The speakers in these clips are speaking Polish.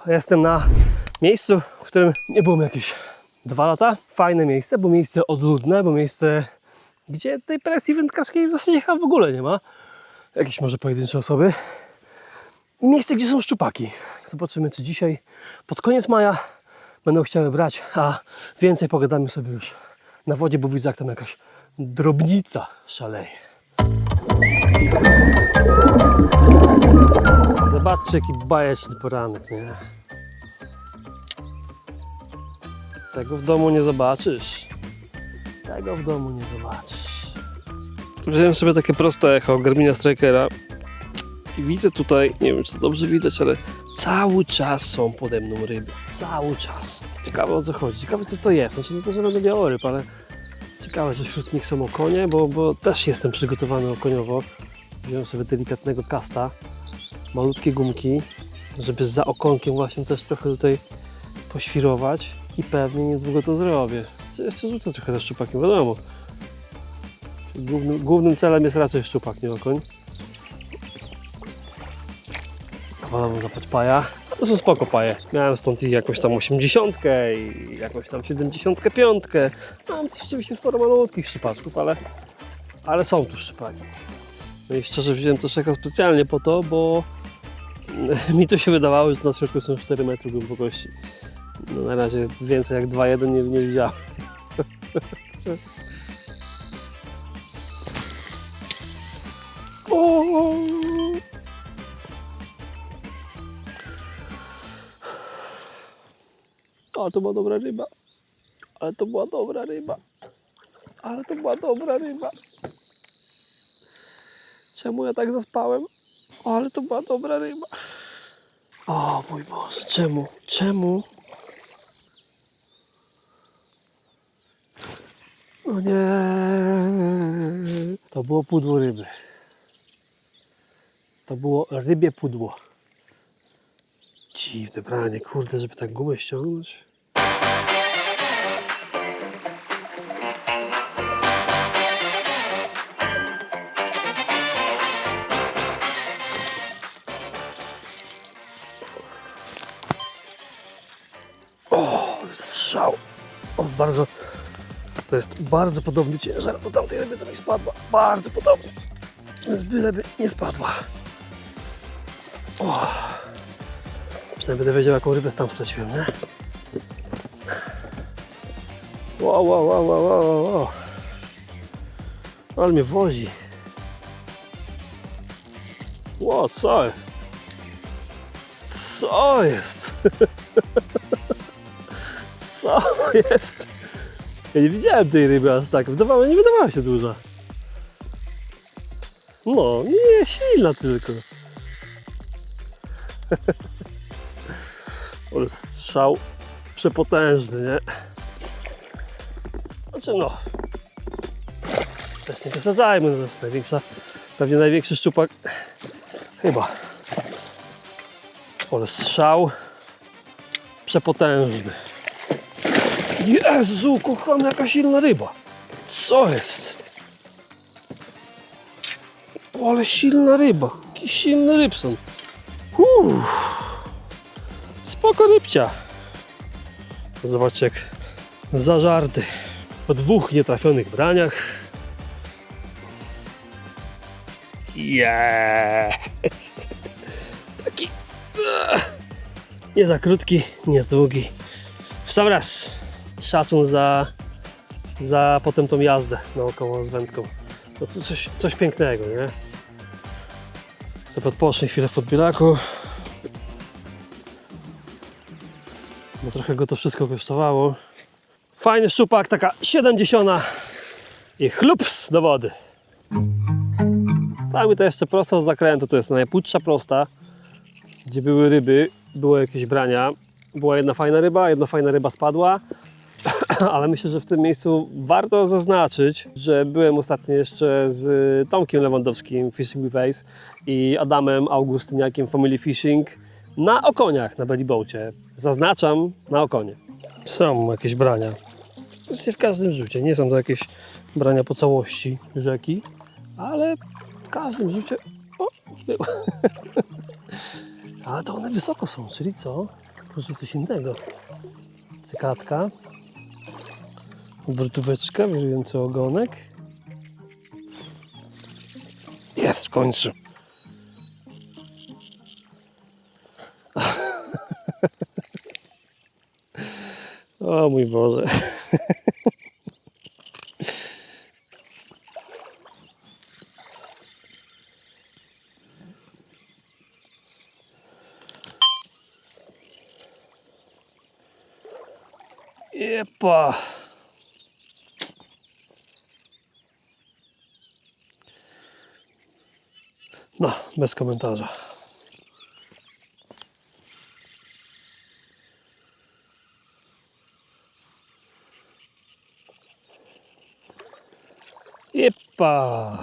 jestem na miejscu, w którym nie byłem jakieś 2 lata. Fajne miejsce, bo miejsce odludne, bo miejsce, gdzie tej presji wędkarskiej w zasadzie chyba w ogóle nie ma. Jakieś może pojedyncze osoby. I miejsce, gdzie są szczupaki. Zobaczymy, czy dzisiaj, pod koniec maja, będą chciały brać, a więcej pogadamy sobie już na wodzie, bo widzę, jak tam jakaś drobnica szaleje. Zobaczcie, jaki bajeczny poranek, nie? Tego w domu nie zobaczysz. Tego w domu nie zobaczysz. Wziąłem sobie takie proste echo Garmina Strikera i widzę tutaj, nie wiem, czy to dobrze widać, ale cały czas są pode mną ryby. Cały czas. Ciekawe, o co chodzi. Ciekawe, co to jest. Znaczy, no to, że będę białoryb, ale ciekawe, że wśród nich są okonie, bo też jestem przygotowany okoniowo. Wziąłem sobie delikatnego kasta, malutkie gumki, żeby za okonkiem właśnie też trochę tutaj poświrować i pewnie niedługo to zrobię. Co jeszcze rzucę trochę za szczupakiem, wiadomo. Głównym celem jest raczej szczupak, nie okoń. Wolałbym zapać paja. A to są spoko paje. Miałem stąd i jakąś tam 80 i jakąś tam 75. Mam rzeczywiście sporo malutkich szczupaczków, ale są tu szczupaki. No i szczerze wziąłem to szeko specjalnie po to, bo mi to się wydawało, że na środku są 4 metry głębokości. No na razie więcej jak 2,1 nie widziałem. O! Ale to była dobra ryba. Ale to była dobra ryba. Ale to była dobra ryba. Czemu ja tak zaspałem? Ale to była dobra ryba. O mój Boże, czemu? Czemu? O nie. To było pudło ryby. To było rybie pudło. Dziwne branie, kurde, żeby tak gumę ściągnąć. O, strzał. O, to jest bardzo podobny ciężar do tamtej ryby, co mi spadła. Bardzo podobny. Więc byleby nie spadła. O. Przynajmniej będę wiedział, jaką rybę tam straciłem, nie? Wow. Ale mnie wozi. Ło, co jest? Co jest? Co jest? Ja nie widziałem tej ryby aż tak. Nie wydawała się duża. No, nie, silna tylko. Ale strzał przepotężny, nie? Znaczy no, też nie przesadzajmy, no to jest pewnie największy szczupak chyba. Ale strzał przepotężny. Jezu, kochana, jaka silna ryba. Co jest? Ale silna ryba. Jaki silny rybson. Spoko rybcia. Zobaczcie, jak zażarty. Po 2 nietrafionych braniach. Jest. Taki nie za krótki, nie za długi. W sam raz. Szacun za potem tą jazdę naokoło z wędką. To coś pięknego, nie? Sobie odpocznę chwilę w podbieraku. Bo trochę go to wszystko kosztowało. Fajny szczupak, taka 70 i chlups do wody. Stała mi to jeszcze prosto z zakrętu, to jest najpłutsza prosta, gdzie były ryby, było jakieś brania. Była jedna fajna ryba spadła, ale myślę, że w tym miejscu warto zaznaczyć, że byłem ostatnio jeszcze z Tomkiem Lewandowskim, Fishing with Ace, i Adamem Augustyniakiem, Family Fishing, na okoniach, na bellyboacie. Zaznaczam, na okonie. Są jakieś brania. W każdym rzucie. Nie są to jakieś brania po całości rzeki, ale w każdym rzucie... O, był. Ale to one wysoko są, czyli co? Proszę coś innego. Cykatka. Obrotóweczka, wirujący ogonek. Jest w końcu. O mój Boże. Jepa. No, bez komentarza. Jepa.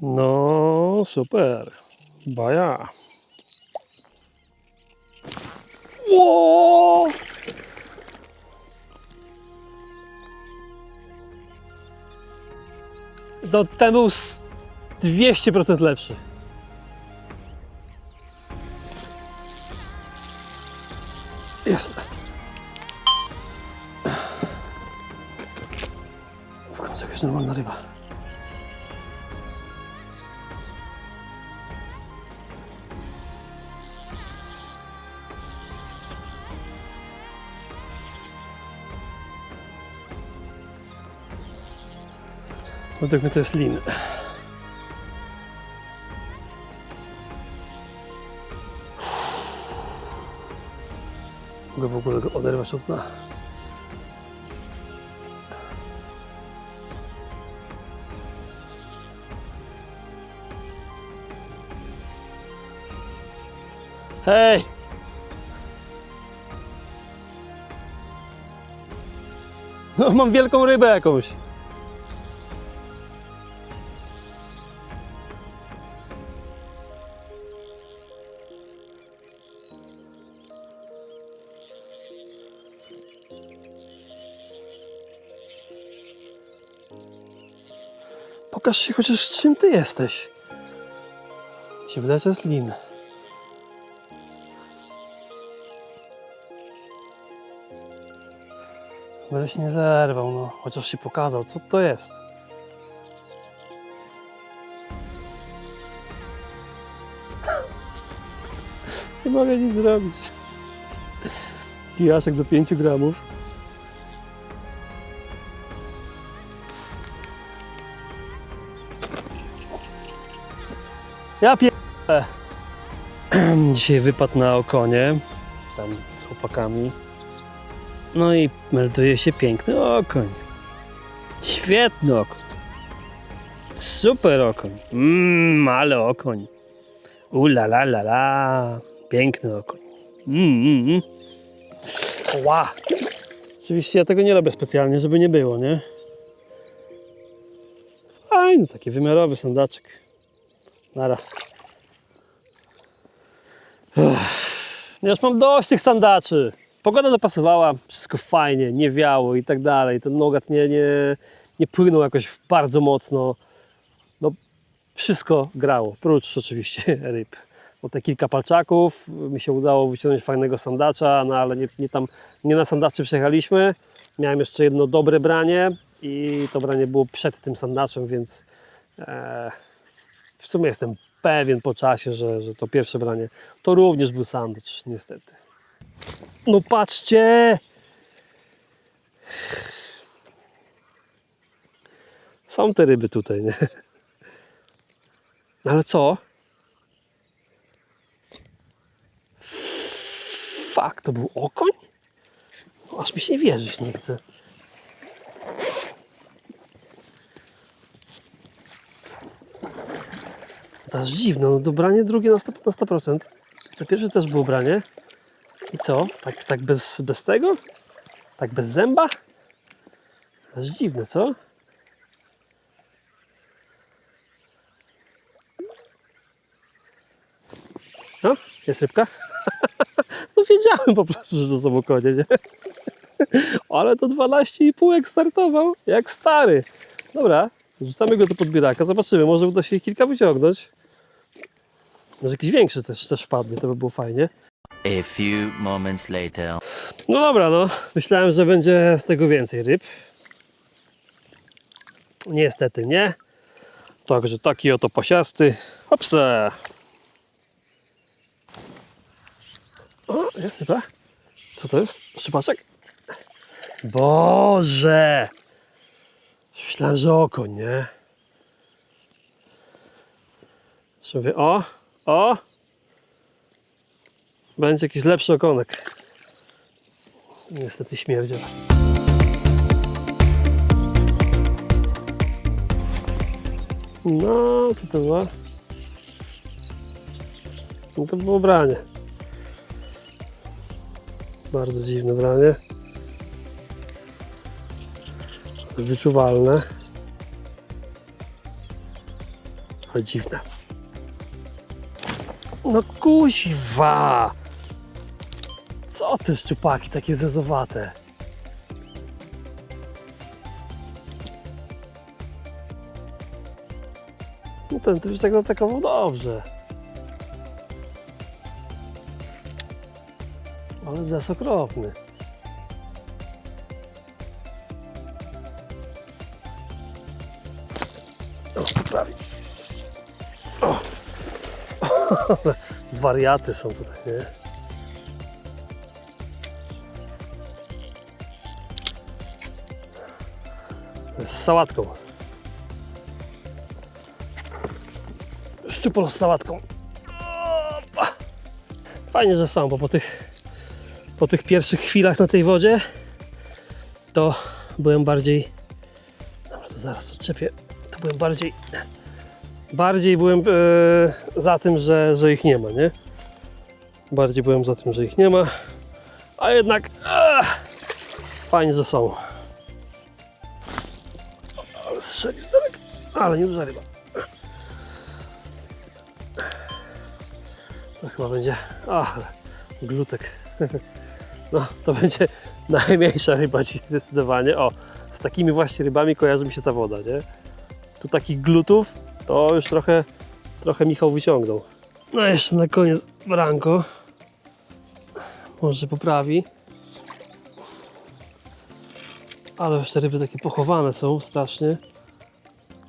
No, super. Baja. Ło! To ten był 200% lepszy. Jest. W końcu jakaś normalna ryba. Według mnie to jest lin. Mogę w ogóle go oderwać od dna. Hej! No, mam wielką rybę jakąś. Pokaż się chociaż czym ty jesteś. Mi się wydaje, że to jest lin. Będę się nie zerwał, no. Chociaż się pokazał, co to jest. Nie mogę nic zrobić. Kijaszek do 5 gramów. Ja pierdolę. Dzisiaj wypad na okonie. Tam z chłopakami. No i melduje się piękny okoń. Świetny okoń. Super okoń. Ale okoń. La la la la. Piękny okoń. Ła. Oczywiście ja tego nie robię specjalnie, żeby nie było, nie? Fajny, taki wymiarowy sandaczek. Nara. Ja już mam dość tych sandaczy. Pogoda dopasowała, wszystko fajnie, nie wiało i tak dalej. Ten nogat nie płynął jakoś bardzo mocno. No, wszystko grało, prócz oczywiście ryb. Bo te kilka palczaków, mi się udało wyciągnąć fajnego sandacza, no ale nie na sandaczy przyjechaliśmy. Miałem jeszcze jedno dobre branie i to branie było przed tym sandaczem, więc w sumie jestem pewien po czasie, że to pierwsze branie to również był sandacz, niestety. No patrzcie! Są te ryby tutaj, nie? No ale co? Fuck, to był okoń? No, aż mi się wierzyć nie chce. To aż dziwne, no to branie drugie na 100%. To pierwsze też było branie. I co? Tak bez tego? Tak bez zęba? Aż dziwne, co? No, jest rybka? No wiedziałem po prostu, że to są okonie, nie? Ale to 12,5 jak startował, jak stary. Dobra, rzucamy go do podbieraka, zobaczymy, może uda się ich kilka wyciągnąć. Może jakiś większy też wpadnie, to by było fajnie. A few moments later. No dobra, no. Myślałem, że będzie z tego więcej ryb. Niestety nie. Także taki oto pasiasty. Hopsa! O, jest ryba. Co to jest? Szybaczek? Boże! Myślałem, że okoń, nie? Że mówię, o! Będzie jakiś lepszy okonek. Niestety śmierdział. No, co to było? No to było branie. Bardzo dziwne branie. Wyczuwalne. Ale dziwne. No kuźwa! Co te szczupaki takie zezowate? No ten to już tak zaatakował dobrze. Ale zes okropny. O, poprawi. O! Wariaty są tutaj, nie? Z sałatką. Szczupol z sałatką. Opa. Fajnie, że są, bo po tych pierwszych chwilach na tej wodzie to byłem bardziej... Dobra, to zaraz odczepię. To byłem bardziej byłem za tym, że ich nie ma, nie? Bardziej byłem za tym, że ich nie ma. A jednak fajnie, że są. Ale strzelił z daleka. Ale nie duża ryba. To chyba będzie... ale glutek. No, to będzie najmniejsza ryba dzisiaj zdecydowanie. O, z takimi właśnie rybami kojarzy mi się ta woda, nie? Tu takich glutów to już trochę Michał wyciągnął. No jeszcze na koniec branko. Może poprawi. Ale już te ryby takie pochowane są strasznie.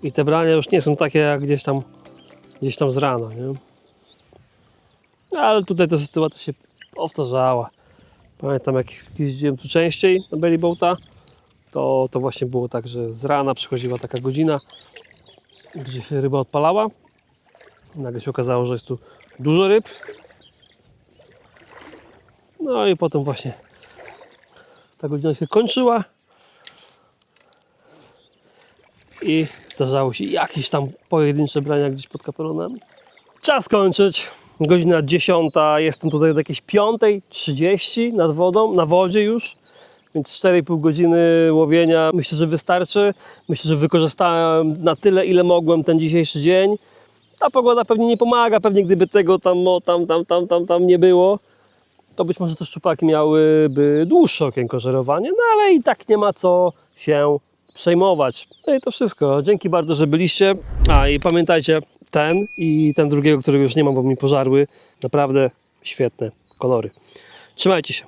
I te brania już nie są takie jak gdzieś tam z rana, nie? Ale tutaj ta sytuacja się powtarzała. Pamiętam, jak jeździłem tu częściej na belly boata, to właśnie było tak, że z rana przychodziła taka godzina, gdzie się ryba odpalała. Nagle się okazało, że jest tu dużo ryb. No i potem właśnie ta godzina się kończyła i zdarzało się jakieś tam pojedyncze brania gdzieś pod kapelunem. Czas kończyć. Godzina 10, jestem tutaj od jakiejś 5:30 nad wodą, na wodzie już. Więc 4,5 godziny łowienia myślę, że wystarczy. Myślę, że wykorzystałem na tyle, ile mogłem ten dzisiejszy dzień. Ta pogoda pewnie nie pomaga, pewnie gdyby tego tam nie było, to być może te szczupaki miałyby dłuższe okienko żerowania, no ale i tak nie ma co się przejmować. No i to wszystko. Dzięki bardzo, że byliście. A i pamiętajcie, ten i ten drugiego, którego już nie mam, bo mi pożarły. Naprawdę świetne kolory. Trzymajcie się.